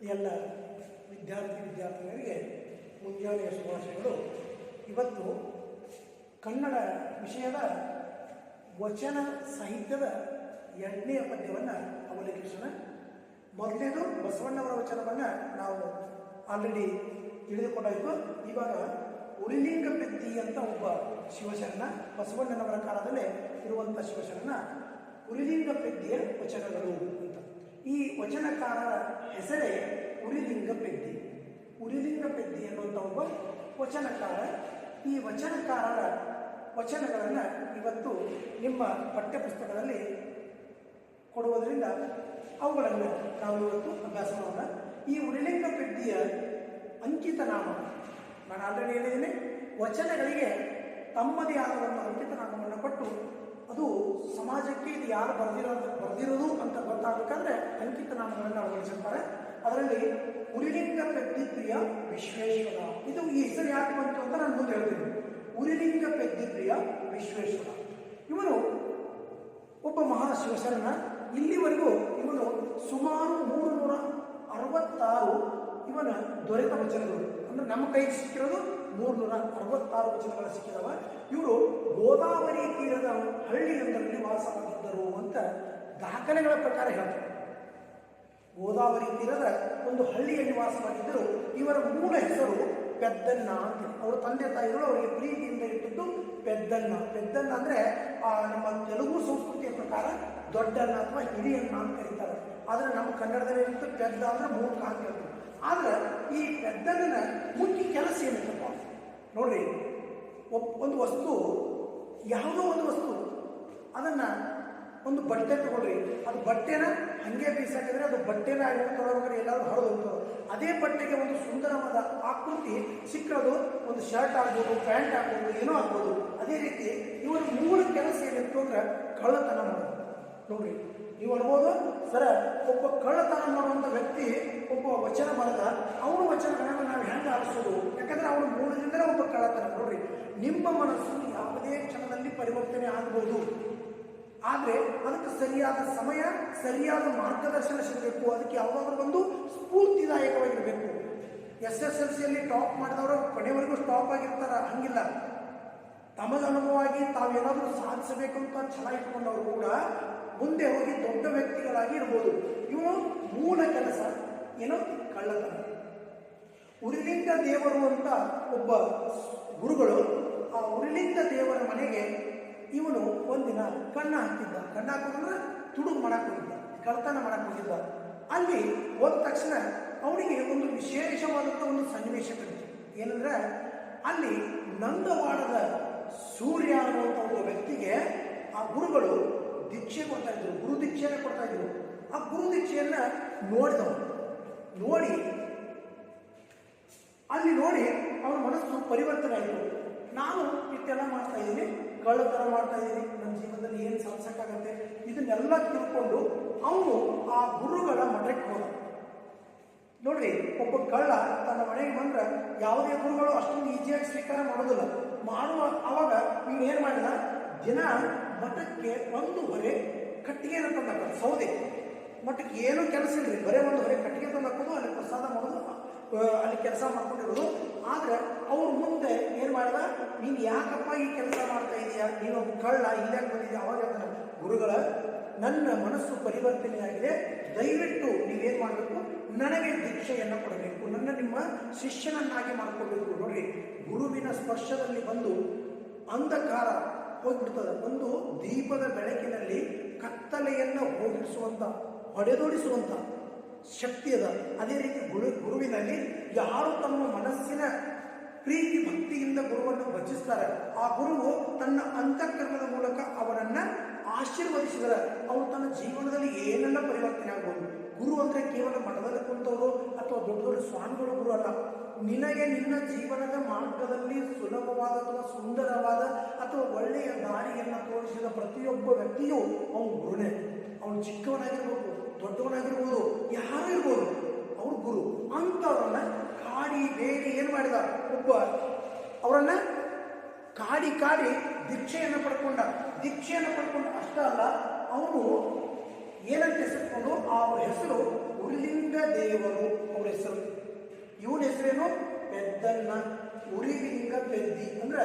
ಎಲ್ಲ ವಿದ್ಯಾರ್ಥಿನಿಯರಿಗೆ ಮುಂಜಾನೆಯ ಶುಭಾಶಯಗಳು. ಇವತ್ತು ಕನ್ನಡ ವಿಷಯದ ವಚನ ಸಾಹಿತ್ಯದ 2ನೇ ಪದ್ಯವನ್ನು ಅವಲೋಕಿಸೋಣ. ಮೊದಲನೇದು ಬಸವಣ್ಣವರ ವಚನವನ್ನು ನಾವು ಆಲ್ರೆಡಿ ತಿಳಿದುಕೊಂಡಾಯಿತು. ಇವಾಗ ಉರಿಲಿಂಗ ಪೆದ್ದಿ ಅಂತ ಒಬ್ಬ ಶಿವಶರಣ, ಬಸವಣ್ಣನವರ ಕಾಲದಲ್ಲೇ ಇರುವಂಥ ಶಿವಶರಣ, ಉರಿಲಿಂಗ ಪೆದ್ದಿಯ ವಚನಗಳು ಅಂತ. ಈ ವಚನಕಾರರ ಹೆಸರೇ ಉರಿಲಿಂಗ ಪೆದ್ದಿ. ಉರಿಲಿಂಗ ಪೆದ್ದಿ ಅನ್ನುವಂಥ ಒಬ್ಬ ವಚನಕಾರ. ಈ ವಚನಕಾರರ ವಚನಗಳನ್ನು ಇವತ್ತು ನಿಮ್ಮ ಪಠ್ಯಪುಸ್ತಕದಲ್ಲಿ ಕೊಡುವುದರಿಂದ ಅವುಗಳನ್ನು ನಾವು ಇವತ್ತು ಅಭ್ಯಾಸ ಮಾಡೋಣ. ಈ ಉರಿಲಿಂಗ ಪೆದ್ದಿಯ ಅಂಕಿತ ನಾಮ, ನಾನು ಆಲ್ರೆಡಿ ಹೇಳಿದ್ದೀನಿ, ವಚನಗಳಿಗೆ ತಮ್ಮದೇ ಆದ ಒಂದು ಅಂಕಿತ ನಾಮವನ್ನು ಕೊಟ್ಟು ಅದು ಸಮಾಜಕ್ಕೆ ಇದು ಯಾರು ಬರೆದಿರೋದು ಅಂತ ಗೊತ್ತಾಗಬೇಕಾದ್ರೆ ಅಂಕಿತ ನಾಮಗಳನ್ನು ಅಳವಡಿಸಿರ್ತಾರೆ. ಅದರಲ್ಲಿ ಉರಿಲಿಂಗ ಪೆದ್ದಿ ಪ್ರಿಯ ವಿಶ್ವೇಶ್ವರ, ಇದು ಈ ಹೆಸರು ಯಾಕೆ ಬಂತು ಅಂತ ನಾನು ಮುಂದೆ ಹೇಳ್ತೀನಿ. ಉರಿಲಿಂಗ ಪೆದ್ದಿ ಪ್ರಿಯ ವಿಶ್ವೇಶ್ವರ ಇವನು ಒಬ್ಬ ಮಹಾಶಿವಶರಣ. ಇಲ್ಲಿವರೆಗೂ ಇವನು ಸುಮಾರು 366 ಇವನ ದೊರೆತ ವಚನಗಳು, ಅಂದ್ರೆ ನಮ್ಮ ಕೈಗೆ ಸಿಕ್ಕಿರೋದು 366 ವಚನಗಳು ಸಿಕ್ಕಿದವ. ಇವರು ಗೋದಾವರಿ ತೀರದ ಹಳ್ಳಿಯೊಂದರಲ್ಲಿ ವಾಸವಾಗಿದ್ದರು ಅಂತ ದಾಖಲೆಗಳ ಪ್ರಕಾರ ಹೇಳ್ತಾರೆ. ಗೋದಾವರಿ ತೀರದ ಒಂದು ಹಳ್ಳಿಯಲ್ಲಿ ವಾಸವಾಗಿದ್ದರು. ಇವರ ಮೂಲ ಹೆಸರು ಪೆದ್ದಣ್ಣ ಅಂತ. ಅವರ ತಂದೆ ತಾಯಿಗಳು ಅವರಿಗೆ ಪ್ರೀತಿಯಿಂದ ಇಟ್ಟಿದ್ದು ಪೆದ್ದಣ್ಣ. ಪೆದ್ದಣ್ಣ ಅಂದರೆ ನಮ್ಮ ತೆಲುಗು ಸಂಸ್ಕೃತಿಯ ಪ್ರಕಾರ ದೊಡ್ಡಣ್ಣ ಅಥವಾ ಹಿರಿಯಣ್ಣ ಅಂತ ಕರೀತಾರೆ. ಆದರೆ ನಮ್ಮ ಕನ್ನಡದಲ್ಲಿ ಇರುತ್ತೆ ಪೆದ್ದ ಅಂದರೆ ಮೂರ್ಖ ಅಂತ ಹೇಳ್ತಾರೆ. ಆದರೆ ಈ ಪೆದ್ದಣ್ಣನ ಮುಖ್ಯ ಕೆಲಸ ಏನಿತ್ತಪ್ಪ ನೋಡ್ರಿ, ಒಂದು ವಸ್ತು, ಯಾವುದೋ ಒಂದು ವಸ್ತು, ಅದನ್ನು ಒಂದು ಬಟ್ಟೆ ತಗೊಳ್ರಿ, ಅದು ಬಟ್ಟೆನ ಹಂಗೆ ಬೀಸಾಕಿದ್ರೆ ಅದು ಬಟ್ಟೆನ ಆಗಿರ್ತಾರೆ, ಎಲ್ಲರೂ ಹರಿದು ಹೋಗ್ತಾರೆ. ಅದೇ ಬಟ್ಟೆಗೆ ಒಂದು ಸುಂದರವಾದ ಆಕೃತಿ ಸಿಕ್ಕೋದು, ಒಂದು ಶರ್ಟ್ ಆಗ್ಬೋದು, ಪ್ಯಾಂಟ್ ಆಗ್ಬೋದು, ಏನೋ ಆಗ್ಬೋದು. ಅದೇ ರೀತಿ ಇವರ ಮೂಲ ಕೆಲಸ ಏನಿತ್ತು ಅಂದ್ರೆ ಕಳ್ಳತನ ಮಾಡೋದು. ನೋಡ್ರಿ, ನೀವು ಅನ್ಬೋದು ಸರ, ಒಬ್ಬ ಕಳ್ಳತನ ಮಾಡುವಂಥ ವ್ಯಕ್ತಿ ಒಬ್ಬ ವಚನ ಬರೆದ, ಅವನ ವಚನಗಳನ್ನು ನಾವು ಹೆಂಗೆ ಆರಿಸೋದು? ಯಾಕಂದ್ರೆ ಅವನ ಮೂಲದಿಂದಲೇ ಒಬ್ಬ ಕಳ್ಳತನ. ನೋಡ್ರಿ, ನಿಮ್ಮ ಮನಸ್ಸು ಯಾವುದೇ ಕ್ಷಣದಲ್ಲಿ ಪರಿವರ್ತನೆ ಆಗ್ಬೋದು, ಆದರೆ ಅದಕ್ಕೆ ಸರಿಯಾದ ಸಮಯ, ಸರಿಯಾದ ಮಾರ್ಗದರ್ಶನ ಸಿಗಬೇಕು. ಅದಕ್ಕೆ ಯಾವುದಾದ್ರೂ ಒಂದು ಸ್ಫೂರ್ತಿದಾಯಕವಾಗಿರಬೇಕು. SSLCಯಲ್ಲಿ ಟಾಪ್ ಮಾಡಿದವರು ಕೊನೆವರೆಗೂ ಸ್ಟಾಪ್ ಆಗಿರ್ತಾರ, ಹಂಗಿಲ್ಲ. ತಮಗನುಭವವಾಗಿ ತಾವೇನಾದರೂ ಸಾಧಿಸಬೇಕು ಅಂತ ಛಲ ಇಟ್ಕೊಂಡವರು ಕೂಡ ಮುಂದೆ ಹೋಗಿ ದೊಡ್ಡ ವ್ಯಕ್ತಿಗಳಾಗಿ ಇರ್ಬೋದು. ಇವನು ಮೂಲ ಕೆಲಸ ಏನು? ಕಳ್ಳತನ. ಉರಿಲಿಂಗ ದೇವರು ಅಂತ ಒಬ್ಬ ಗುರುಗಳು, ಆ ಉರಿಲಿಂಗ ದೇವರ ಮನೆಗೆ ಇವನು ಒಂದಿನ ಕಣ್ಣ ಹಾಕಿದ್ದ. ಕಣ್ಣ ಹಾಕೋದಂದ್ರೆ ತುಡುಗು ಮಾಡಕ್ಕೆ ಹೋಗಿದ್ದ, ಕಳ್ಳತನ ಮಾಡಕ್ಕೆ ಹೋಗಿದ್ದ. ಅಲ್ಲಿ ಹೋದ ತಕ್ಷಣ ಅವನಿಗೆ ಒಂದು ವಿಶೇಷವಾದಂಥ ಒಂದು ಸನ್ನಿವೇಶ ಕಂಡಿತು. ಏನಂದ್ರೆ, ಅಲ್ಲಿ ನಂದವಾಡದ ಸೂರ್ಯ ಅನ್ನುವಂಥ ಒಬ್ಬ ವ್ಯಕ್ತಿಗೆ ಆ ಗುರುಗಳು ದೀಕ್ಷೆ ಕೊಡ್ತಾ ಇದ್ರು, ಗುರು ದೀಕ್ಷೆಯನ್ನು ಕೊಡ್ತಾ ಇದ್ರು. ಆ ಗುರು ದೀಕ್ಷೆಯನ್ನ ನೋಡಿದವನು, ನೋಡಿ ಅವನ ಮನಸ್ಸು ಪರಿವರ್ತನೆ ಆಯಿತು. ನಾನು ಇಷ್ಟೆಲ್ಲ ಮಾಡ್ತಾ ಇದ್ದೀನಿ, ಕಳ್ಳತನ ಮಾಡ್ತಾ ಇದ್ದೀನಿ, ನನ್ನ ಜೀವನದಲ್ಲಿ ಏನು ಸಾಧಿಸಕ್ಕಾಗತ್ತೆ, ಇದನ್ನೆಲ್ಲ ತಿಳ್ಕೊಂಡು ಅವನು ಆ ಗುರುಗಳ ಮಠಕ್ಕೆ ಹೋದ. ನೋಡ್ರಿ, ಒಬ್ಬ ಕಳ್ಳ ತನ್ನ ಮನೆಗೆ ಬಂದ್ರೆ ಯಾವುದೇ ಗುರುಗಳು ಅಷ್ಟೊಂದು ಈಸಿಯಾಗಿ ಸ್ವೀಕಾರ ಮಾಡೋದಿಲ್ಲ. ಅವಾಗ ನೀವು ಏನು ಮಾಡಿದ, ದಿನ ಮಠಕ್ಕೆ 1 ಹೊರೆ ಕಟ್ಟಿಗೆನ ತಂದಾಕ, ಸೌದೆ. ಮಠಕ್ಕೆ ಏನೂ ಕೆಲಸ ಇಲ್ರಿ, ಬರೇ 1 ಹೊರೆ ಕಟ್ಟಿಗೆ ತಂದಾಕೋದು, ಅಲ್ಲಿ ಪ್ರಸಾದ ಮಾಡೋದು, ಅಲ್ಲಿ ಕೆಲಸ ಮಾಡ್ಕೊಂಡಿರೋದು. ಆದರೆ ಅವ್ರ ಮುಂದೆ ಏನು ಮಾಡಿದ, ನೀನು ಯಾಕಪ್ಪ ಈ ಕೆಲಸ ಮಾಡ್ತಾ ಇದೀಯಾ, ನೀನೊಬ್ಬ ಕಳ್ಳ, ಇಲ್ಲಾಕೆ ಬಂದಿದ್ಯಾ? ಅವಾಗ ಗುರುಗಳ, ನನ್ನ ಮನಸ್ಸು ಪರಿವರ್ತನೆಯಾಗಿದೆ, ದಯವಿಟ್ಟು ನೀವೇನು ಮಾಡಬೇಕು, ನನಗೆ ದೀಕ್ಷೆಯನ್ನು ಕೊಡಬೇಕು, ನನ್ನ ನಿಮ್ಮ ಶಿಷ್ಯನನ್ನಾಗಿ ಮಾಡಿಕೊಳ್ಬೇಕು. ನೋಡ್ರಿ, ಗುರುವಿನ ಸ್ಪರ್ಶದಲ್ಲಿ ಬಂದು ಅಂಧಕಾರ ಹೋಗ್ಬಿಡ್ತದೆ. ಒಂದು ದೀಪದ ಬೆಳಕಿನಲ್ಲಿ ಕತ್ತಲೆಯನ್ನು ಹೊಡೆದೋಡಿಸುವಂಥ ಶಕ್ತಿ ಅದ. ಅದೇ ರೀತಿ ಗುರುವಿನಲ್ಲಿ ಯಾರು ತಮ್ಮ ಮನಸ್ಸಿನ ಪ್ರೀತಿ ಭಕ್ತಿಯಿಂದ ಗುರುವನ್ನು ಭಜಿಸ್ತಾರೆ, ಆ ಗುರುವು ತನ್ನ ಅಂತಃಕರಣದ ಮೂಲಕ ಅವರನ್ನು ಆಶೀರ್ವದಿಸಿದರೆ ಅವರು ತನ್ನ ಜೀವನದಲ್ಲಿ ಏನೆಲ್ಲ ಪರಿವರ್ತನೆ ಆಗ್ಬೋದು. ಗುರು ಅಂದರೆ ಕೇವಲ ಮಠದಲ್ಲಿ ಕುಂತವರು ಅಥವಾ ದೊಡ್ಡ ದೊಡ್ಡ ಸ್ವಾಮಿಗಳು ಗುರು ಅಲ್ಲ. ನಿನಗೆ ನಿನ್ನ ಜೀವನದ ಮಾರ್ಗದಲ್ಲಿ ಸುಲಭವಾದ ಅಥವಾ ಸುಂದರವಾದ ಅಥವಾ ಒಳ್ಳೆಯ ದಾರಿಯನ್ನು ತೋರಿಸಿದ ಪ್ರತಿಯೊಬ್ಬ ವ್ಯಕ್ತಿಯೂ ಅವನು ಗುರುನೇ. ಅವನು ಚಿಕ್ಕವನಾಗಿರ್ಬೋದು, ದೊಡ್ಡವನಾಗಿರ್ಬೋದು, ಯಾರು ಇರ್ಬೋದು, ಅವ್ರು ಗುರು. ಅಂಥವ್ರನ್ನ ಕಾಡಿ ಬೇಡಿ ಏನು ಮಾಡಿದ, ಅವರನ್ನ ಕಾಡಿ ದೀಕ್ಷೆಯನ್ನು ಪಡ್ಕೊಂಡ. ಅಷ್ಟೇ ಅಲ್ಲ, ಅವನು ಏನಂತ ಹೆಸರುಕೊಂಡು ಆ ಹೆಸರು ಉರಿಲಿಂಗ ದೇವರು ಅವರ ಹೆಸರು. ಇವನ ಹೆಸರೇನು? ಪೆದ್ದಣ್ಣ. ಉರಿಲಿಂಗ ಪೆದ್ದಿ ಅಂದ್ರೆ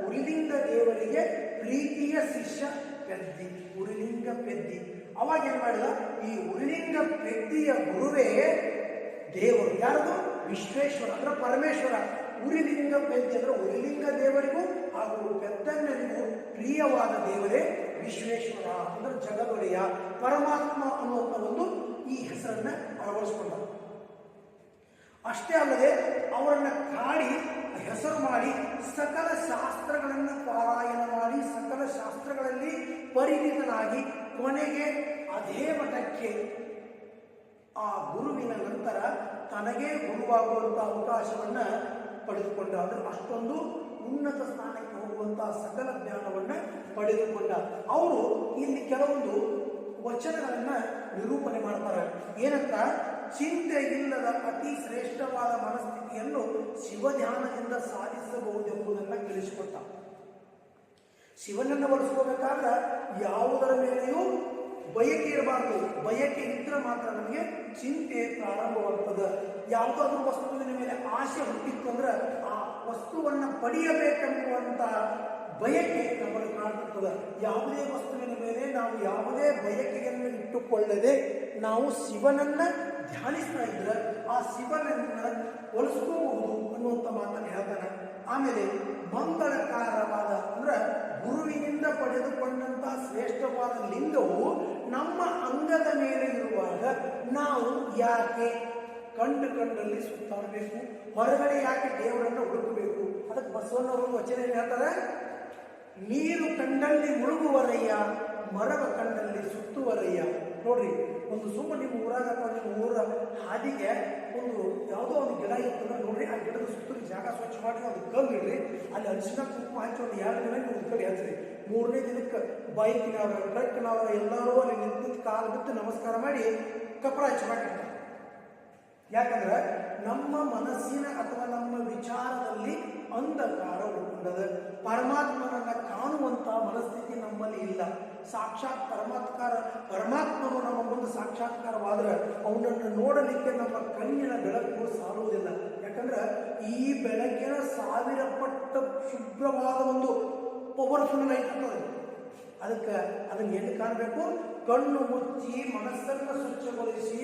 ಉರಿಲಿಂಗ ದೇವರಿಗೆ ಪ್ರೀತಿಯ ಶಿಷ್ಯ ಪೆದ್ದಿ, ಉರಿಲಿಂಗ ಪೆದ್ದಿ. ಅವಾಗ ಏನ್ ಮಾಡಿದ, ಈ ಉರಿಲಿಂಗ ಪೆದ್ದಿಯ ಗುರುವೇ ದೇವರು. ಯಾರದು? ವಿಶ್ವೇಶ್ವರ ಅಂದ್ರೆ ಪರಮೇಶ್ವರ. ಉರಿಲಿಂಗ ಪೆದ್ದಿ ಅಂದ್ರೆ ಉರಿಲಿಂಗ ದೇವರಿಗೂ ಹಾಗೂ ಪೆದ್ದಣ್ಣನಿಗೂ ಪ್ರಿಯವಾದ ದೇವರೇ ವಿಶ್ವೇಶ್ವರ ಅಂದ್ರೆ ಜಗದೊಡೆಯ ಪರಮಾತ್ಮ ಅನ್ನುವಂಥ ಒಂದು ಈ ಹೆಸರನ್ನ ಅಳವಡಿಸಿಕೊಂಡ. ಅಷ್ಟೇ ಅಲ್ಲದೆ ಅವರನ್ನ ಕಾಡಿ ಹೆಸರು ಮಾಡಿ ಸಕಲ ಶಾಸ್ತ್ರಗಳನ್ನು ಪಾರಾಯಣ ಮಾಡಿ ಸಕಲ ಶಾಸ್ತ್ರಗಳಲ್ಲಿ ಪರಿಣಿತನಾಗಿ ಕೊನೆಗೆ ಅದೇ ಮಠಕ್ಕೆ ಆ ಗುರುವಿನ ನಂತರ ತನಗೇ ಗುರುವಾಗುವಂತಹ ಅವಕಾಶವನ್ನ ಪಡೆದುಕೊಂಡ. ಅಂದ್ರೆ ಅಷ್ಟೊಂದು ಉನ್ನತ ಸ್ಥಾನಕ್ಕೆ ಹೋಗುವಂತಹ ಸಕಲ ಜ್ಞಾನವನ್ನ ಪಡೆದುಕೊಂಡ. ಅವರು ಇಲ್ಲಿ ಕೆಲವೊಂದು ವಚನಗಳನ್ನ ನಿರೂಪಣೆ ಮಾಡ್ತಾರೆ. ಏನಂತ? ಚಿಂತೆ ಇಲ್ಲದ ಅತಿ ಶ್ರೇಷ್ಠವಾದ ಮನಸ್ಥಿತಿಯನ್ನು ಶಿವಧ್ಯಾನದಿಂದ ಸಾಧಿಸಬಹುದೆಂಬುದನ್ನು ತಿಳಿಸಿಕೊಟ್ಟ. ಶಿವನನ್ನು ಬಳಸ್ಕೋಬೇಕಾದ್ರೆ ಯಾವುದರ ಮೇಲೆಯೂ ಬಯಕೆ ಇರಬಾರ್ದು. ಬಯಕೆ ಇದ್ರೆ ಮಾತ್ರ ನಮಗೆ ಚಿಂತೆ ಪ್ರಾರಂಭವಾಗ್ತದೆ. ಯಾವುದಾದ್ರೂ ವಸ್ತುವಿನ ಮೇಲೆ ಆಸೆ ಹುಟ್ಟಿತ್ತು ಅಂದ್ರೆ ಆ ವಸ್ತುವನ್ನ ಪಡೆಯಬೇಕೆಂಬುವಂತ ಬಯಕೆ ನಮ್ಮನ್ನು ಕಾಣುತ್ತದೆ. ಯಾವುದೇ ವಸ್ತುವಿನ ಮೇಲೆ ನಾವು ಯಾವುದೇ ಬಯಕೆಯನ್ನು ಇಟ್ಟುಕೊಳ್ಳದೆ ನಾವು ಶಿವನನ್ನ ಧ್ಯಾನಿಸ್ತಾ ಇದ್ರೆ ಆ ಶಿವನನ್ನ ಒಲಿಸ್ಕೋಬಹುದು ಅನ್ನುವಂಥ ಮಾತನ್ನು ಹೇಳ್ತಾನೆ. ಆಮೇಲೆ ಮಂಗಳಕಾರವಾದ ಅಂದ್ರೆ ಗುರುವಿನಿಂದ ಪಡೆದುಕೊಂಡಂತಹ ಶ್ರೇಷ್ಠವಾದ ಲಿಂಗವು ನಮ್ಮ ಅಂಗದ ಮೇಲೆ ಇರುವಾಗ ನಾವು ಯಾಕೆ ಕಂಡಲ್ಲಿ ಸುತ್ತಾಡಬೇಕು? ಹೊರಗಡೆ ಯಾಕೆ ದೇವರನ್ನು ಹುಡುಕಬೇಕು? ಅದಕ್ಕೆ ಬಸವಣ್ಣವರು ವಚನ ಏನ್ ಹೇಳ್ತಾರೆ? ನೀರು ಕಂಡಲ್ಲಿ ಮುಳುಗುವರಯ್ಯ, ಮರವ ಕಂಡಲ್ಲಿ ಸುತ್ತುವರಯ್ಯ. ನೋಡ್ರಿ, ಒಂದು ಸುಮ್ಮನೆ ನಿಮ್ಮ ಊರಾಗ ಅಥವಾ ನಿಮ್ಮ ಊರ ಹಾದಿಗೆ ಒಂದು ಯಾವುದೋ ಒಂದು ಗಿಡ ಇರ್ತದೆ ನೋಡ್ರಿ, ಆ ಗಿಡದ ಸುತ್ತಲೂ ಜಾಗ ಸ್ವಚ್ಛ ಮಾಡಿ ಒಂದು ಕಲ್ಲು ಇಡ್ರಿ, ಅಲ್ಲಿ ಅರಿಶಿನ ಕುಂಕುಮ ಹಚ್ಚಿ ಒಂದು 2 ದಿನ ನೀವು ಒಂದು ಕಡೆ ಹಚ್ಚ್ರಿ. 3ನೇ ದಿನಕ್ಕೆ ಬೈಕ್ನವ್ರ ಟ್ರಕ್ನವ್ರ ಎಲ್ಲರೂ ಅಲ್ಲಿ ನಿಂತು ಕಾಲು ಬಿಟ್ಟು ನಮಸ್ಕಾರ ಮಾಡಿ ಕಪಡ ಹಚ್ಚಿ ಮಾಡಿರ್ತಾರೆ. ಯಾಕಂದ್ರೆ ನಮ್ಮ ಮನಸ್ಸಿನ ಅಥವಾ ನಮ್ಮ ವಿಚಾರದಲ್ಲಿ ಅಂಧಕಾರ ಉಳ್ಕೊಂಡದ. ಪರಮಾತ್ಮನನ್ನ ಕಾಣುವಂತಹ ಮನಸ್ಥಿತಿ ನಮ್ಮಲ್ಲಿ ಇಲ್ಲ. ಸಾಕ್ಷಾತ್ ಪರಮಾತ್ಮನು ನಮ್ಮ ಮುಂದೆ ಸಾಕ್ಷಾತ್ಕಾರವಾದ್ರೆ ಅವನನ್ನು ನೋಡಲಿಕ್ಕೆ ನಮ್ಮ ಕಣ್ಣಿನ ಬೆಳಕು ಸಾಲುವುದಿಲ್ಲ. ಯಾಕಂದ್ರೆ ಈ ಬೆಳಕಿನ 1000 ಪಟ್ಟು ಶುಭ್ರವಾದ ಒಂದು ಪವರ್ಫುಲ್ ಲೈಟ್ ಇರ್ತದೆ. ಅದಕ್ಕೆ ಅದನ್ನು ಎಲ್ಲಿ ಕಾಣಬೇಕು? ಕಣ್ಣು ಮುಚ್ಚಿ ಮನಸ್ಸನ್ನು ಸ್ವಚ್ಛಗೊಳಿಸಿ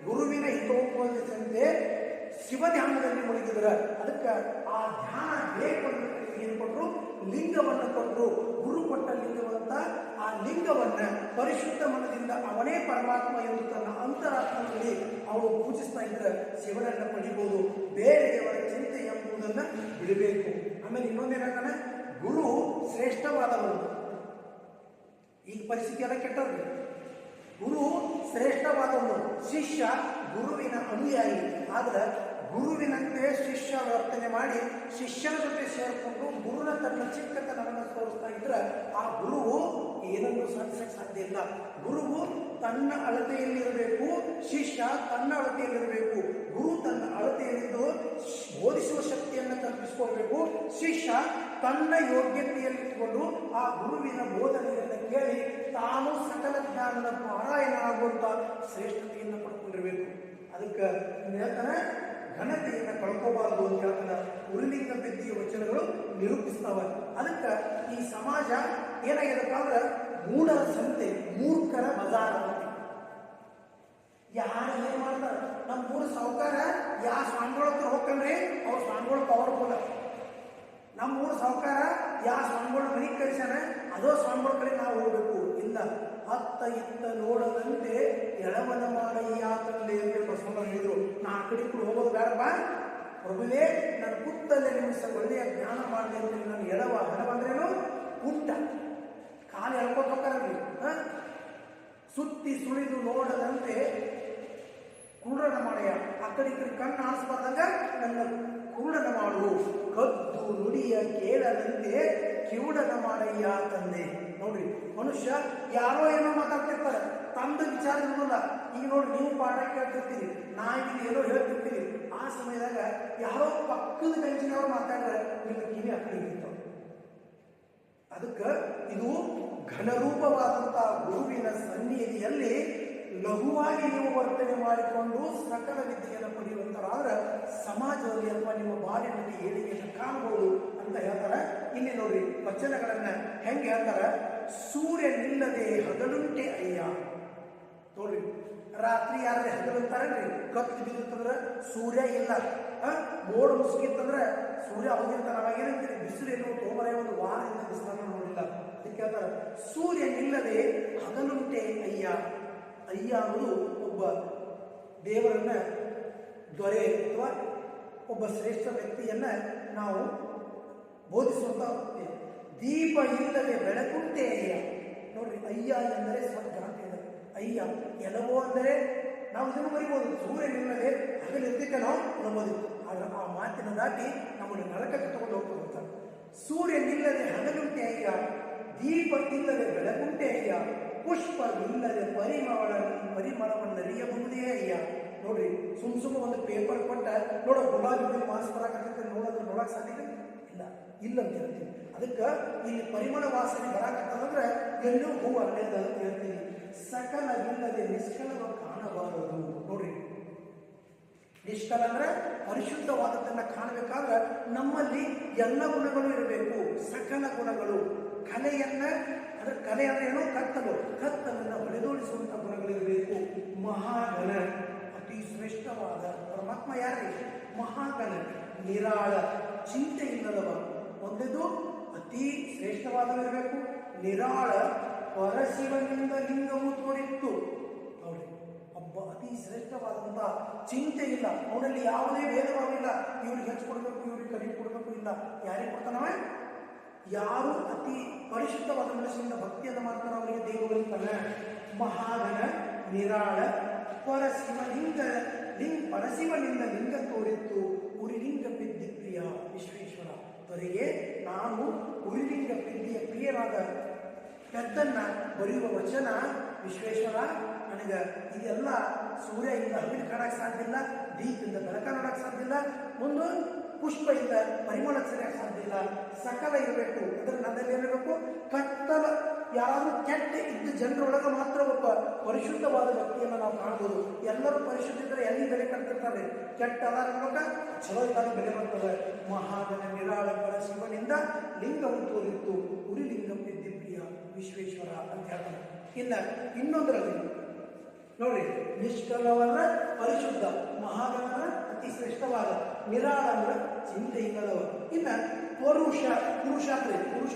ಗುರುವಿನ ಹಿತೋಪದೇಶದಂತೆ ಶಿವಧ್ಯಾನದಲ್ಲಿ ಮುಳುಗಿದ್ರ. ಅದಕ್ಕೆ ಆ ಧ್ಯಾನ ಬೇಕು. ಏನು ಕೊಟ್ಟರು? ಲಿಂಗವನ್ನು ಕೊಟ್ಟರು. ಗುರು ಕೊಟ್ಟ ಲಿಂಗವಂತ ಆ ಲಿಂಗವನ್ನ ಪರಿಶುದ್ಧ ಮನದಿಂದ ಅವನೇ ಪರಮಾತ್ಮ ಎಂದು ತನ್ನ ಅಂತರಾತ್ಮದಲ್ಲಿ ಅವರು ಪೂಜಿಸ್ತಾ ಇದ್ರೆ ಶಿವನನ್ನ ಪಡಿಬಹುದು. ಬೇರೆಯವರ ಚಿಂತೆ ಎಂಬುದನ್ನ ಬಿಡಬೇಕು. ಆಮೇಲೆ ಇನ್ನೊಂದೇನಾಗಣ, ಗುರು ಶ್ರೇಷ್ಠವಾದವರು. ಈಗ ಪರಿಸ್ಥಿತಿ ಎಲ್ಲ ಕೆಟ್ಟದ್ದು. ಗುರು ಶ್ರೇಷ್ಠವಾದವನು, ಶಿಷ್ಯ ಗುರುವಿನ ಅನುಯಾಯಿ. ಆದ್ರೆ ಗುರುವಿನಂತೆ ಶಿಷ್ಯ ವರ್ತನೆ ಮಾಡಿ ಶಿಷ್ಯನ ಜೊತೆ ಸೇರಿಕೊಂಡು ಗುರುನ ತನ್ನ ಚಿಕ್ಕತನವನ್ನು ತೋರಿಸ್ತಾ ಇದ್ರೆ ಆ ಗುರುವು ಏನನ್ನು ಸಾಧಿಸಕ್ಕೆ ಸಾಧ್ಯ ಇಲ್ಲ. ಗುರುವು ತನ್ನ ಅಳತೆಯಲ್ಲಿರಬೇಕು, ಶಿಷ್ಯ ತನ್ನ ಅಳತೆಯಲ್ಲಿರಬೇಕು. ಗುರು ತನ್ನ ಅಳತೆಯಲ್ಲಿದ್ದು ಬೋಧಿಸುವ ಶಕ್ತಿಯನ್ನು ಕಲ್ಪಿಸಿಕೊಳ್ಬೇಕು. ಶಿಷ್ಯ ತನ್ನ ಯೋಗ್ಯತೆಯಲ್ಲಿಟ್ಟುಕೊಂಡು ಆ ಗುರುವಿನ ಬೋಧನೆಯನ್ನು ಕೇಳಿ ತಾನು ಸಕಲ ಜ್ಞಾನದ ಪಾರಾಯಣ ಆಗುವಂತ ಶ್ರೇಷ್ಠತೆಯನ್ನು ಪಡ್ಕೊಂಡಿರಬೇಕು. ಅದಕ್ಕೆ ಹೇಳ್ತಾನೆ, ಘನತೆಯನ್ನು ಕಳ್ಕೋಬಾರದು ಅಂತ ಹೇಳ್ತಾನೆ. ಉರಿಲಿಂಗ ಪೆದ್ದಿಯ ವಚನಗಳು ನಿರೂಪಿಸ್ತಾವ. ಅದಕ್ಕೆ ಈ ಸಮಾಜ ಏನಾಗಿದಪ್ಪ ಅಂದ್ರೆ ಮೂಢರ ಸಂತೆ, ಮೂರ್ಖರ ಬಜಾರ. ಯಾರು ಏನ್ ಮಾಡ್ತಾರ? ನಮ್ಮ ಮೂರು ಸಾಹುಕಾರ ಯಾವ ಸ್ವಾಮಿಗಳ ಹತ್ರ ಹೋಗ್ಕಂಡ್ರಿ ಅವ್ರ ಸ್ವಾಮಿಗಳು ಪವರ್ಫುಲ್. ನಮ್ಮ ಮೂರು ಸಾಹುಕಾರ ಯಾವ ಸ್ವಾಮಿಗಳ ಮನೆಗೆ ಕಳಿಸ್ಯಾನ ಅದೋ ಸ್ವಾಮಿಗಳ ಕಡೆ ನಾವು ಹೋಗ್ಬೇಕು. ಇಲ್ಲ, ಅತ್ತ ಇತ್ತ ನೋಡದಂತೆ ಎಳವನ ಮಾಡಯ್ಯ ತಂದೆ ಅಂತ ಬಸವಣ್ಣ ಹೇಳಿದ್ರು. ನಾ ಆ ಕಡೆ ಕೂಡ ಹೋಗೋದು ಬೇಡಪ್ಪ ಪ್ರಭುವೇ, ನನ್ನ ಪುತ್ತಲ್ಲೇ ನಿಮಿಷ ಒಳ್ಳೆಯ ಜ್ಞಾನ ಮಾಡಿದೆ ಅಂತ ನಾನು ಹಣವ ಅಂದ್ರೇನು? ಪುಟ್ಟ ಕಾಲು ಎಳ್ಕೊತ ಹೋಗ್ತಾರಲ್ರಿ. ಸುತ್ತಿ ಸುಳಿದು ನೋಡದಂತೆ ಕುರುಡನ ಮಾಡಯ್ಯ, ಆ ಕಡೆ ಈ ಕಡೆ ಕಣ್ಣು ಆಡಿಸ್ಬಾರ್ದಾಗ ನನ್ನ ಕುರುಡನ ಮಾಡು. ಕದ್ದು ನುಡಿಯ ಕೇಳದಂತೆ ಕಿವುಡನ ಮಾಡಯ್ಯ ತಂದೆ. ನೋಡ್ರಿ, ಮನುಷ್ಯ ಯಾರೋ ಏನೋ ಮಾತಾಡ್ತಿರ್ತಾರೆ, ತಮ್ಮದು ವಿಚಾರ ಇರೋಲ್ಲ. ಈಗ ನೋಡಿ, ನೀವು ಪಾಠ ಕೇಳ್ತಿರ್ತೀರಿ, ನಾ ಇಲ್ಲಿ ಏನೋ ಹೇಳ್ತಿರ್ತೀರಿ. ಆ ಸಮಯದಾಗ ಯಾರೋ ಪಕ್ಕದ ಬೆಂಚಿನವ್ರು ಮಾತಾಡಿದ್ರೆ ನಿಮ್ಮ ಕಿವಿ ಆ ಕಡೆ ಇರ್ತಾವ. ಅದಕ್ಕೆ ಇದು ಘನರೂಪವಾದಂತಹ ಗುರುವಿನ ಸನ್ನಿಧಿಯಲ್ಲಿ ಲಘುವಾಗಿ ನೀವು ವರ್ತನೆ ಮಾಡಿಕೊಂಡು ಸಕಲ ವಿದ್ಯೆಯನ್ನು ಪಡೆಯುವಂತರಾದ್ರೆ ಸಮಾಜದಲ್ಲಿ ಅಥವಾ ನಿಮ್ಮ ಬಾಳಿನಲ್ಲಿ ಏಳಿಗೆಯನ್ನು ಕಾಣಬಹುದು ಅಂತ ಹೇಳ್ತಾರೆ. ಇಲ್ಲಿ ನೋಡ್ರಿ ವಚನಗಳನ್ನ ಹೆಂಗೆ ಹೇಳ್ತಾರ, ಸೂರ್ಯ ನಿಲ್ಲದೆ ಹಗಲುಂಟೆ ಅಯ್ಯ. ನೋಡ್ರಿ ರಾತ್ರಿ ಯಾರೇ ಹಗಲಂತಾರಲ್ರಿ, ಕತ್ತು ಬಿದ್ದಿರ್ತಂದ್ರೆ ಸೂರ್ಯ ಇಲ್ಲ, ಮೋಡ ಮುಸುಗಿತ್ತಂದ್ರೆ ಸೂರ್ಯ ಹೋಗಿರ್ತಾರ. ಅವಾಗೇನಂತೀರಿ, ಬಿಸಿಲು ಏನು ತೋಮರೆ ಒಂದು ವಾರದಿಂದ ಬಿಸಿಲನ್ನು ನೋಡಿಲ್ಲ. ಅದಕ್ಕೆ ಹೇಳ್ತಾರೆ ಸೂರ್ಯ ನಿಲ್ಲದೆ ಹಗಲುಂಟೆ ಅಯ್ಯ. ಅಯ್ಯ ಅನ್ನೋದು ಒಬ್ಬ ದೇವರನ್ನ, ದೊರೆ ಅಥವಾ ಒಬ್ಬ ಶ್ರೇಷ್ಠ ವ್ಯಕ್ತಿಯನ್ನ ನಾವು ಬೋಧಿಸುವಂತ ದೀಪ ಇಲ್ಲದೆ ಬೆಳಕುಂಟೆ ಅಯ್ಯ. ನೋಡ್ರಿ, ಅಯ್ಯ ಎಂದರೆ ಸ್ವರ್ಗ ಅಂತ ಹೇಳಿದೆ. ಅಯ್ಯ ಎಲ್ಲವೋ ಅಂದರೆ ನಾವು ಇದನ್ನು ಬರಿಬೋದು, ಸೂರ್ಯನಿಲ್ಲದೆ ಹಗಲಿದ್ದಕ್ಕೆ ನಾವು ನಂಬೋದಿತ್ತು. ಆದ್ರೆ ಆ ಮಾತಿನ ದಾಟಿ ನಮ್ಮನ್ನು ನರಕಕ್ಕೆ ತಗೊಂಡು ಹೋಗ್ತಾ. ಸೂರ್ಯನಿಲ್ಲದೆ ಹಗಲುಂಟೆ ಅಯ್ಯ, ದೀಪ ಇಲ್ಲದೆ ಬೆಳಕುಂಟೆ ಅಯ್ಯ, ಪುಷ್ಪವಿಲ್ಲದೆ ಪರಿಮಳವನ್ನರಿಯಬಹುದೇ ಅಯ್ಯ. ನೋಡ್ರಿ, ಸುಮ್ಮ ಒಂದು ಪೇಪರ್ ಕೊಟ್ಟ ನೋಡೋ ಗುಲಾಬಿ ಮಾಸ್ ಬರಾಕತ್ತೆ ನೋಡೋದು ನೋಡಕ್ ಸಾಧ್ಯ ಇಲ್ಲ, ಇಲ್ಲ ಅಂತ ಹೇಳ್ತೀನಿ. ಅದಕ್ಕೆ ಇಲ್ಲಿ ಪರಿಮಳ ವಾಸನೆ ಬರಾಕತ್ತಂದ್ರೆ ಎಲ್ಲೂ ಹೂ ಅಲ್ಲೇದ ಅಂತ ಹೇಳ್ತೀನಿ. ಸಕಲವಿಲ್ಲದೆ ನಿಷ್ಕಲವ ಕಾಣಬಾರದು. ನೋಡ್ರಿ, ನಿಷ್ಕಲ ಅಂದ್ರೆ ಪರಿಶುದ್ಧವಾದದ್ದನ್ನ ಕಾಣಬೇಕಾದ್ರೆ ನಮ್ಮಲ್ಲಿ ಎಲ್ಲ ಗುಣಗಳು ಇರಬೇಕು, ಸಕಲ ಗುಣಗಳು. ಕಲೆಯನ್ನ, ಅದರ ಕಲೆ ಅಂದ್ರೆ ಏನೋ ಕತ್ತಲನ್ನ ಹೊಡೆದೋಡಿಸುವಂತ ಗುಣಗಳಿರಬೇಕು. ಮಹಾಗಣ, ಅತಿ ಶ್ರೇಷ್ಠವಾದ ಪರಮಾತ್ಮ ಯಾರೇ? ಮಹಾಗಣ, ನಿರಾಳ, ಚಿಂತೆ ಇಲ್ಲದವ. ಒಂದೇದು ಅತಿ ಶ್ರೇಷ್ಠವಾದವಿರಬೇಕು. ನಿರಾಳ, ಪರಶಿವನಿಂದ ಲಿಂಗವು ತೋರಿತ್ತು. ನೋಡಿ, ಒಬ್ಬ ಅತಿ ಶ್ರೇಷ್ಠವಾದಂತಹ ಚಿಂತೆ ಇಲ್ಲ, ಅವನಲ್ಲಿ ಯಾವುದೇ ಭೇದವಾಗಿಲ್ಲ. ಇವ್ರಿಗೆ ಹೆಚ್ಚು ಕೊಡಬೇಕು, ಇವ್ರಿಗೆ ಕಡಿಮೆ ಕೊಡಬೇಕು ಇಲ್ಲ. ಯಾರಿಗೆ ಕೊಡ್ತಾನವ? ಯಾರು ಅತಿ ಪರಿಶುದ್ಧವಾದ ಮನಸ್ಸಿನಿಂದ ಭಕ್ತಿಯನ್ನು ಮಾಡ್ತಾರೋ ಅವರಿಗೆ ದೇವರಿರ್ತಾನೆ. ಮಹಾಗಣ, ನಿರಾಳ, ಪರಶಿವನಿಂದ ಲಿಂಗ ತೋರಿತ್ತು. ಉರಿಲಿಂಗ ಪಿದ್ದಿ ಪ್ರಿಯ ವಿಶ್ವೇಶ್ವರ. ಅವರಿಗೆ ನಾನು ಉರಿಲಿಂಗ ಪಿದ್ದಿಯ ಪ್ರಿಯರಾದ ಪೆದ್ದನ್ನ ಬರೆಯುವ ವಚನ, ವಿಶ್ವೇಶ್ವರ ನನಗೆ ಇದೆಲ್ಲ ಸೂರ್ಯ ಇಂದ ಹಗಲು ಕಾಣಕ್ಕೆ ಸಾಧ್ಯ ಇಲ್ಲ, ದೀಪದಿಂದ ಬೆಳಕ ನೋಡಕ್ಕೆ ಸಾಧ್ಯ ಇಲ್ಲ, ಒಂದು ಪುಷ್ಪ ಇಂದ ಪರಿಮಳ ಸರಿಯಾಗಿ ಸಾಧ್ಯ ಇಲ್ಲ. ಸಕಲ ಇರಬೇಕು. ಅದರ ನನ್ನಲ್ಲಿ ಇರಬೇಕು ಕತ್ತಲ. ಯಾರು ಕೆಟ್ಟ ಇದ್ದ ಜನರೊಳಗೆ ಮಾತ್ರ ಒಬ್ಬ ಪರಿಶುದ್ಧವಾದ ವ್ಯಕ್ತಿಯನ್ನು ನಾವು ಕಾಣಬಹುದು. ಎಲ್ಲರೂ ಪರಿಶುದ್ಧ ಇದ್ದರೆ ಎಲ್ಲಿ ಬೆಲೆ ಕಟ್ತಿರ್ತಾರೆ. ಕೆಟ್ಟ ಅದಾರ ಚಲೋ ಇದ್ದಾಗ ಬೆಲೆ ಬರ್ತದೆ. ಮಹಾಗಣ, ನಿರಾಳ, ಶಿವನಿಂದ ಲಿಂಗವು ತೋರಿತ್ತು. ಉರಿಲಿಂಗ ಪಿದ್ದಿ ಪ್ರಿಯ ವಿಶ್ವೇಶ್ವರ ಅಂತ ಹೇಳ್ತಾರೆ. ಇನ್ನೊಂದರಲ್ಲಿ ನೋಡಿ, ನಿಷ್ಕಲವನ್ನ ಪರಿಶುದ್ಧ, ಮಹಾಗಣನ ಅತಿ ಶ್ರೇಷ್ಠವಾದ, ನಿರಾಳ ಅಂದ್ರೆ ಚಿಂತೆ ಇಲ್ಲದವ. ಪರುಷ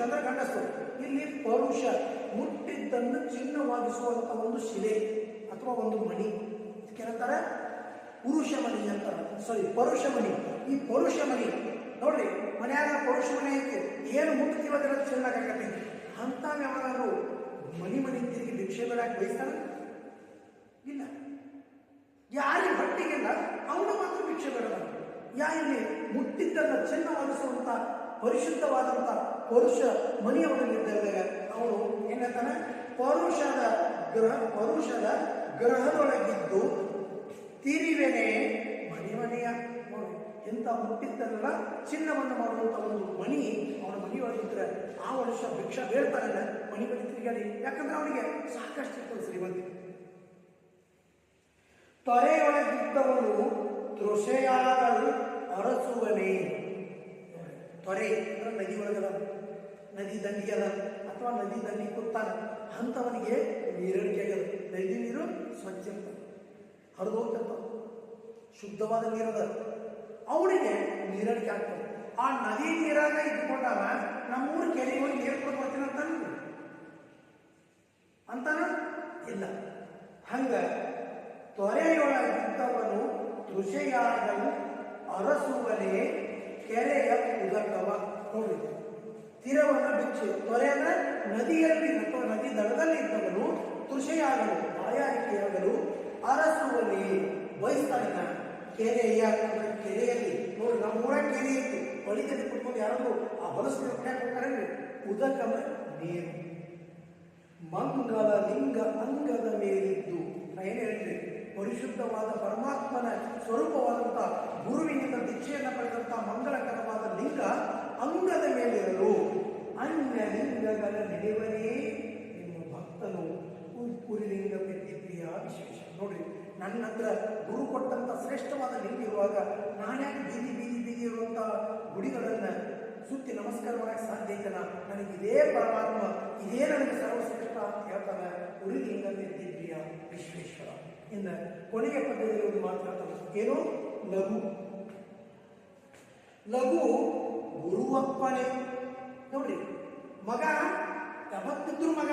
ಅಂದ್ರೆ ಗಂಡಸು. ಇಲ್ಲಿ ಪರುಷ, ಮುಟ್ಟಿದ್ದನ್ನು ಚಿನ್ನವಾಗಿಸುವಂತ ಒಂದು ಶಿಲೆ ಅಥವಾ ಒಂದು ಮಣಿ, ಕೇಳ್ತಾರೆ ಪುರುಷಮಣಿ ಅಂತಾರೆ. ಪರುಷಮಣಿ. ಈ ಪರುಷಮಣಿ ನೋಡ್ರಿ, ಮನೆಯಾಗ ಪರುಷ ಮನೆ ಐತಿ, ಏನು ಮುಟ್ತೀವದ್ರ ಚೆನ್ನಾಗತ್ತೆ ಅಂತ ಯಾವಾಗೂ ಮನಿ ತಿರುಗಿ ಭಿಕ್ಷೆ ಬೇಡಾಗಿ ಬಯಸ್ತಾನೆ ಇಲ್ಲ. ಯಾರಿಗೆ ಹೊಟ್ಟಿಗಿಲ್ಲ ಅವನು ಮಾತ್ರ ಭಿಕ್ಷೆ ಬೇಡ. ಇಲ್ಲಿ ಮುಟ್ಟಿದ್ದನ್ನು ಚಿನ್ನವಾಗಿಸುವಂತ ಪರಿಶುದ್ಧವಾದಂತ ಪರುಷ ಮನೆಯವನಿದ್ದಾಗ ಅವನು ಏನಂತಾನೆ, ಪರುಷದ ಗ್ರಹದೊಳಗಿದ್ದು ತಿರಿವೆನೆ ಮನೆಯ. ಎಂತ ಮುಟ್ಟಿದ್ದಲ್ಲ ಚಿನ್ನವನ್ನು ಮಾಡುವಂತ ಒಂದು ಮಣಿ ಅವನ ಮನೆಯೊಳಗಿದ್ರೆ ಆ ವರ್ಷ ಭಿಕ್ಷಾ ಬೇಡ್ತಾನಲ್ಲ ಮಣಿ ಬಳಿ ತಿರುಗಾಡಿ. ಯಾಕಂದ್ರೆ ಅವನಿಗೆ ಸಾಕಷ್ಟು ಇರ್ತದೆ ಶ್ರೀಮಂತಿ. ತೊರೆಯೊಳಗಿದ್ದವನು ತೃಷೆಯಾಗಲು ಅರಸುವನೇ. ತೊರೆ ಅಂದ್ರೆ ನದಿ ಒಳಗದ, ನದಿ ದಂಡಿಯದ ಅಥವಾ ನದಿ ದಂಡಿ ಕೂತಾನ ಅಂಥವನಿಗೆ ನೀರಡಿಕೆ ಆಗ್ಯದ. ನದಿ ನೀರು ಸ್ವಚ್ಛ ಇರ್ತದೆ, ಹರಿದು ಹೋಗ್ತಿರ್ತಾವ, ಶುದ್ಧವಾದ ನೀರದ. ಅವನಿಗೆ ನೀರಡಿಕೆ ಆಗ್ತದೆ. ಆ ನದಿ ನೀರಾಗ ಇದ್ಕೊಂಡಾಗ ನಮ್ಮೂರು ಕೆರೆಗೆ ಹೋಗಿ ನೀರು ಕೊಟ್ಟು ಬರ್ತೀನಿ ಅಂತಾನ ಇಲ್ಲ. ಹಂಗ ತೊರೆಯೊಳಗಿದ್ದವನು ತೃಷೆಯಾಗಲು ಅರಸುವನೇ ಕೆರೆಯ ಉದಕವ. ನೋಡಿ, ತೀರವನ್ನು ಬಿಚ್ಚಿ, ತೊರೆ ಅಂದ್ರೆ ನದಿಯಲ್ಲಿ ಅಥವಾ ನದಿ ದಡದಲ್ಲಿ ಇದ್ದವನು ತೃಷೆಯಾಗಲು ಬಾಯಾರಿಕೆಯಾಗಲು ಅರಸುವನೇ ಬಯಸ್ತಾನೆ. ಕೆರೆಯಲ್ಲಿ ನೋಡಿ, ನಮ್ಮೂರ ಕೆರೆ ಇತ್ತು, ಬಳಿದಲ್ಲಿ ಕುಟ್ಕೊಂಡು ಯಾರಾದ್ರೂ ಆ ಹೊಲಸು ಕುಡಿಯಕ್ಕೆ ಹೋಗ್ತಾರೇನ್ರಿ. ಉದಕವ ನೀರು. ಮಂಗಲ ಲಿಂಗ ಅಂಗದ ಮೇಲಿದ್ದು. ಏನು ಹೇಳಿದ್ರಿ, ಪರಿಶುದ್ಧವಾದ ಪರಮಾತ್ಮನ ಸ್ವರೂಪವಾದಂಥ ಗುರುವಿನಿಂದ ದೀಕ್ಷೆಯನ್ನು ಪಡೆದಂಥ ಮಂಗಳಕರವಾದ ಲಿಂಗ ಅಂಗದ ಮೇಲಿರಲು. ಅನ್ಯ ಲಿಂಗಗಳ ನೆನೆವನೇ ಉರಿಲಿಂಗ ಪೆದ್ದಿಪ್ರಿಯ ವಿಶ್ವೇಶ್ವರ. ನೋಡ್ರಿ, ನನ್ನ ಹತ್ರ ಗುರು ಕೊಟ್ಟಂತ ಶ್ರೇಷ್ಠವಾದ ಲಿಂಗ ಇರುವಾಗ ನಾನ್ಯಾಕೆ ಬೀದಿ ಬೀದಿ ಬೀದಿ ಇರುವಂತ ಗುಡಿಗಳನ್ನ ಸುತ್ತಿ ನಮಸ್ಕಾರ ಮಾಡಕ್ಕೆ ಸಾಧ್ಯ ಐತನ? ನನಗೆ ಇದೇ ಪರಮಾತ್ಮ, ಇದೇ ನನಗೆ ಸರ್ವಶ್ರೇಷ್ಠ ಅಂತ ಹೇಳ್ತಾನೆ. ಉರಿಲಿಂಗ ಪೆದ್ದಿಪ್ರಿಯ ವಿಶ್ವೇಶ್ವರ. ಇನ್ನು ಕೊನೆಯ ಪದ್ಯದಲ್ಲಿ ಒಂದು ಮಾತನಾಡ್ತಾನೆ. ಏನು? ಲಘು. ಲಘು ಗುರುವಪ್ಪನೆ. ನೋಡ್ರಿ, ಮಗ ಯಾವತ್ತಿದ್ರು ಮಗ.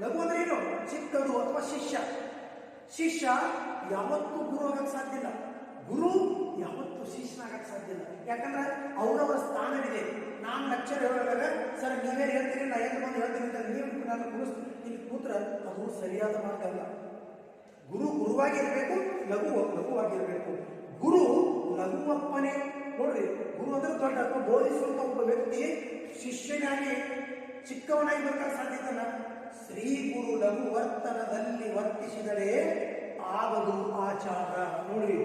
ಲಘು ಅಂದ್ರೆ ಏನು? ಚಿಕ್ಕದು ಅಥವಾ ಶಿಷ್ಯ. ಶಿಷ್ಯ ಯಾವತ್ತೂ ಗುರು ಆಗಕ್ಕೆ ಸಾಧ್ಯ ಇಲ್ಲ. ಗುರು ಯಾವತ್ತೂ ಶಿಷ್ಯನಾಗಕ್ಕೆ ಸಾಧ್ಯ ಇಲ್ಲ. ಯಾಕಂದ್ರೆ ಅವರವರ ಸ್ಥಾನವಿದೆ. ನಾನು ಲೆಕ್ಚರ್ ಹೇಳುವಾಗ ಸರ್ ನೀವೇನು ಹೇಳ್ತೀರಿ, ನಾ ಏನು ಬಂದು ಹೇಳ್ತೀನಿ ಅಂತ ನೀವು ನಾನು ಇಲ್ಲಿ ಕೂತ್ರ ಅದು ಸರಿಯಾದ ಮಾರ್ಗ ಅಲ್ಲ. ಗುರು ಗುರುವಾಗಿರ್ಬೇಕು, ಲಘು ಲಘುವಾಗಿರ್ಬೇಕು. ಗುರು ಲಘುವಪ್ಪನೇ. ನೋಡ್ರಿ, ಗುರು ಅಂದ್ರೆ ದೊಡ್ಡ ಅಥವಾ ಬೋಧಿಸುವಂತ ಒಬ್ಬ ವ್ಯಕ್ತಿ ಶಿಷ್ಯನಾಗಿ ಚಿಕ್ಕವನಾಗಿ ಬರ್ತಾರೆ ಸಾಧ್ಯತನ. ಶ್ರೀ ಗುರು ಲಘು ವರ್ತನದಲ್ಲಿ ವರ್ತಿಸಿದರೆ ಆಗದು ಆಚಾರ. ನೋಡ್ರಿ,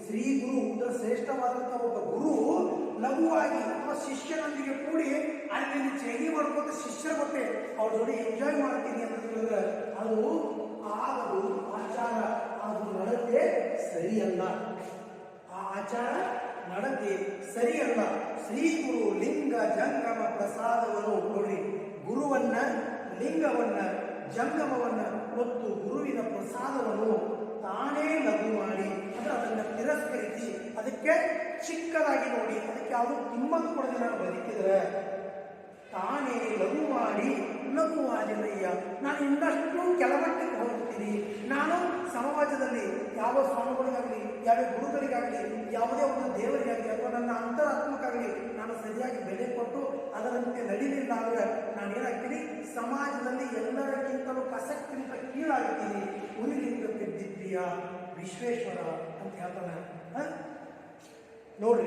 ಶ್ರೀ ಗುರು ಅಂದ್ರೆ ಶ್ರೇಷ್ಠವಾದಂತಹ ಒಬ್ಬ ಗುರು ಲಘುವಾಗಿ ಅಥವಾ ಶಿಷ್ಯನೊಂದಿಗೆ ಕೂಡಿ ಅಲ್ಲಿ ಚೇಂಜ್ ಮಾಡ್ಕೊಂಡು ಶಿಷ್ಯರ ಮತ್ತೆ ಅವ್ರ ಜೊತೆ ಎಂಜಾಯ್ ಮಾಡ್ತೀನಿ ಅಂತ ಹೇಳಿದ್ರೆ ಅದು ಆಗದು ಆಚಾರ. ಅದು ನಡತೆ ಸರಿಯಲ್ಲ. ಆ ಆಚಾರ ನಡತೆ ಸರಿಯಲ್ಲ. ಶ್ರೀ ಗುರು ಲಿಂಗ ಜಂಗಮ ಪ್ರಸಾದವನ್ನು. ನೋಡ್ರಿ, ಗುರುವನ್ನ, ಲಿಂಗವನ್ನ, ಜಂಗಮವನ್ನ ಮತ್ತು ಗುರುವಿನ ಪ್ರಸಾದವನ್ನು ತಾನೇ ಲಘು ಮಾಡಿ, ಅಂದ್ರೆ ಅದನ್ನು ತಿರಸ್ಕರಿಸಿ, ಅದಕ್ಕೆ ಚಿಕ್ಕದಾಗಿ ನೋಡಿ, ಅದಕ್ಕೆ ಯಾವುದು ಕಿಮ್ಮತ್ತು ಕೊಡದೆ ನಾನು ಬದುಕಿದ್ರೆ ತಾನೇ ಲಘು ಮಾಡಿ ಲಘುವಾಗಿರಯ್ಯ. ನಾನು ಇನ್ನಷ್ಟು ಕೆಳಮಟ್ಟಕ್ಕೆ ಹೋಗ್ತೀನಿ. ನಾನು ಸಮಾಜದಲ್ಲಿ ಯಾವ ಸ್ವಾಮಿಗಳಿಗಾಗಲಿ, ಯಾವ ಗುರುಗಳಿಗಾಗಲಿ, ಯಾವುದೇ ಒಂದು ದೇವರಿಗಾಗಲಿ ಅಥವಾ ನನ್ನ ಅಂತರಾತ್ಮಕ್ಕಾಗಲಿ ನಾನು ಸರಿಯಾಗಿ ಬೆಲೆ ಕೊಟ್ಟು ಅದರಂತೆ ನಡೀಲಿಲ್ಲ ಅಂದ್ರೆ ನಾನು ಏನಾಗ್ತೀನಿ? ಸಮಾಜದಲ್ಲಿ ಎಲ್ಲರಿಗಿಂತಲೂ ಕಸಕ್ಕಿಂತ ಕೀಳಾಗ್ತೀನಿ. ಉರಿಲಿಂಗ ಪೆದ್ದಿಪ್ರಿಯ ವಿಶ್ವೇಶ್ವರ ಅಂತ ಹೇಳ್ತಾನೆ. ನೋಡ್ರಿ,